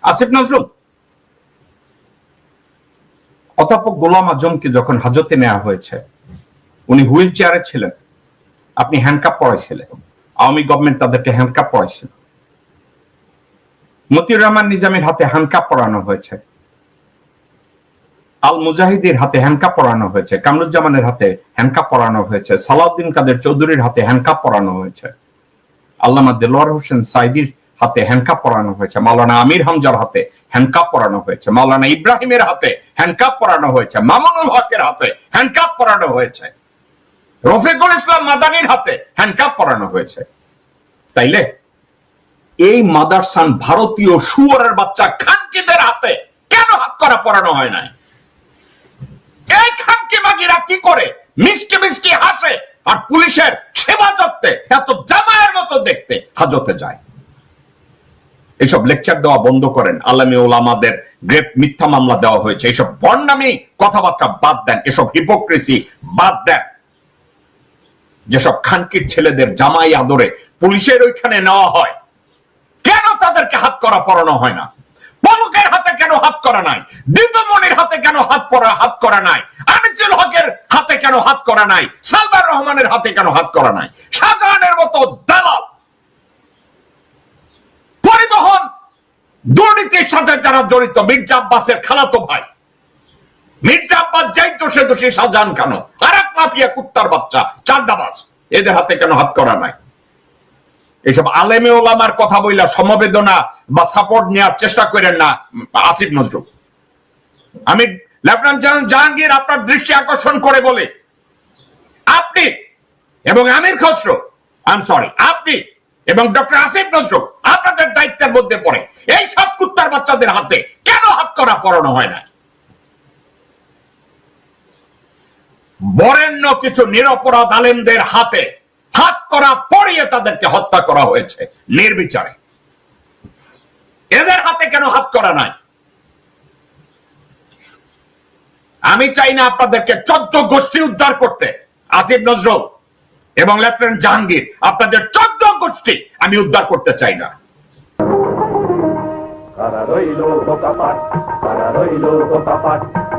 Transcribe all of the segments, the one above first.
আসিফ নজরুল অধ্যাপক গোলাম আজমকে যখন হাজতে নেওয়া হয়েছে, উনি হুইল চেয়ারে ছিলেন, আপনি হ্যান্ডকাপ পরাইছিলেন, আওয়ামী গভর্নমেন্ট তাদেরকে হ্যান্ডকাপ পরাইছিল। মতিউর রহমান নিজামীর হাতে হ্যান্ডকাপ পরানো হয়েছে, আল মুজাহিদের হাতে হ্যান্ডকাপ পরানো হয়েছে, কামরুজ্জামানের হাতে হ্যান্ডকাপ পরানো হয়েছে, সালাউদ্দিন কাদের চৌধুরীর হাতে হ্যান্ডকাপ পরানো হয়েছে, আল্লামা দেলোয়ার হোসেন সাইদির হাতে হ্যান্ডকাপ পরানো হয়েছে, মাওলানা আমির হামজার হাতে হ্যান্ডকাপ পরানো হয়েছে, মাওলানা ইব্রাহিমের হাতে হ্যান্ডকাপ পরানো হয়েছে, মামুনুল হকের হাতে হ্যান্ডকাপ পরানো হয়েছে, রফিকুল ইসলাম মাদানির হাতে হ্যান্ডকাপ পরানো হয়েছে। তাইলে এই মাদারসান ভারতীয় শুয়োরের বাচ্চা খানকিদের হাতে কেন হাত করা পরানো হয় নাই? এই খানকি মাগিরা কি করে মিষ্টি মিষ্টি হাসে আর পুলিশের সেবা যত্নে এত জামায়ের মতো দেখতে হাজতে যায়? এসব লেকচার দেওয়া বন্ধ করেন। আলেমে ওলামাদের গ্রেপ মিথ্যা মামলা দেওয়া হয়েছে, এসব বন্ডামি কথাবার্তা বাদ দেন, এসব হিপোক্রেসি বাদ দেন। যেসব খানকির ছেলেদের জামাই আদরে পুলিশের ওইখানে নেওয়া হয়, কেন তাদেরকে হাত করা পরানো হয় না? পলকের হাতে কেন হাত করা নাই? দীপমণির হাতে কেন হাত করা নাই? আনিসুল হকের হাতে কেন হাত করা নাই? সালমান রহমানের হাতে কেন হাত করা নাই? শাহজাহানের মতো দালাল পরিবহন দুর্নীতির সাথে যারা জড়িত, মির্জা আব্বাসের খালাতো ভাই মির্জা আব্বাস যাই দোষে দোষী, শাহজাহান কেন? আর এক মাফিয়া কুত্তার বাচ্চা চাঁদাবাজ, এদের হাতে কেন হাত করা নাই? এইসব আলেমে ওলামার কথা বইলা সমবেদনা বা সাপোর্ট নেওয়ার চেষ্টা করেন না আসিফ নজরুল। আমি লেফটেন্যান্ট জেনারেল জাহাঙ্গীর আপনার দৃষ্টি আকর্ষণ করে বলে, আপনি এবং আমির খসরু, আপনি এবং ডক্টর আসিফ নজরুল আপনাদের দায়িত্বের মধ্যে পড়ে এই সব কুত্তার বাচ্চাদের হাতে কেন হাত করা পরানো হয় না? বরেণ্য কিছু নিরপরাধ আলেমদের হাতে হাত করা পরিয়ে তাদেরকে হত্যা করা হয়েছে নির্বিচারে। এদের হাতে কেন হাত করা নাই? আমি চাই না আপনাদেরকে 14 গোষ্ঠী উদ্ধার করতে। আসিফ নজরুল এবং লেফটেন্যান্ট জাহাঙ্গীর, আপনাদের 14 গোষ্ঠী আমি উদ্ধার করতে চাই না।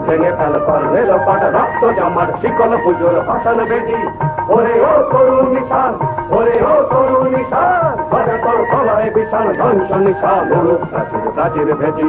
ভেঙে ফেল কর রেল পাট, রক্ত জামার শিকল পুজোর ভাষণ বেদি। ওরে ও তরুণ নিশান, ওরে ও তরুণ নিশান, তোর গলায় বিশাল ধ্বংস নিশান, প্রাচীর প্রাচীর ভেদি।